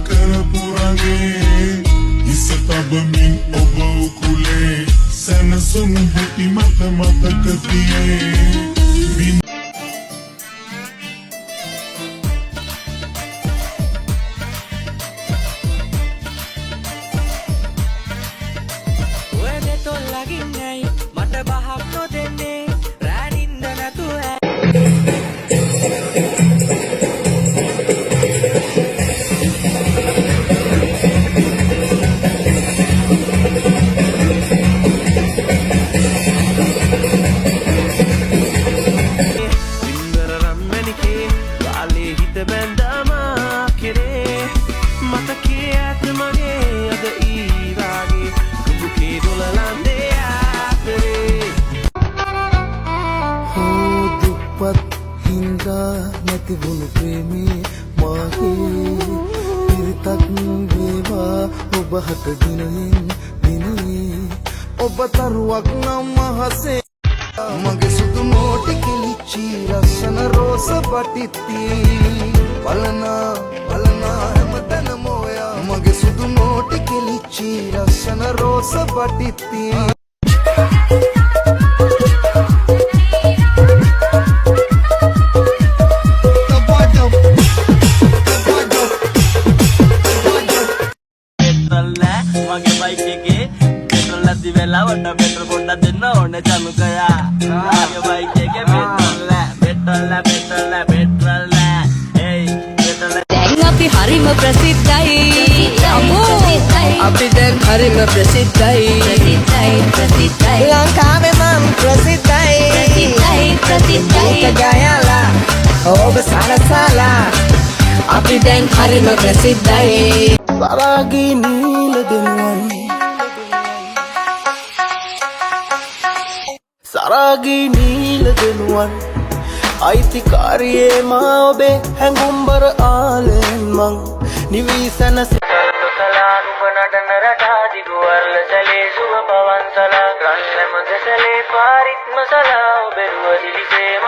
කරපුරගේ ඉස තබමින් ඔබ උකුලේ සැනසුණු හිටි මත මතක තියේ නැතිවුණු ප්‍රේමී මාගේ පිරිතක් වේවා ඔබ හට දිනෙන් දිනේ ඔබ තරුවක් නම් මහසේ මගේ සුදු මෝටි කිලිච්චි රසන රෝස පටිත්ති බලනා හැමතැනම ඔයා මගේ සුදු මෝටි කිලිච්චි රසන රෝස පටිත්ති වෙලාවට පෙට්‍රල් පොඩ්ඩක් දෙන්න ඕනේ චනුකයා ආගේ බයික් එකේ පෙට්‍රල් hey පෙට්‍රල් දැන් අපි හරිම ප්‍රසිද්ධයි අපි දැන් හරිම ප්‍රසිද්ධයි ලංකාවේ මම ප්‍රසිද්ධයි ගයලා ඔබ සලසලා අපි දැන් හරිම ප්‍රසිද්ධයි සරාගී නීල දෙනුවන් සරාගී නීල දෙනුවන් අයිතිකාරියේ මා ඔබේ හැඟුම්බර ආලෙන් මං නිවිසන නුඹ නටන රටා දිගුවර්ල සැලේ සුව පවන්සලා රන් නැමද සැලේ පාරිත්ම සලා ඔබෙරුව දිලිසේ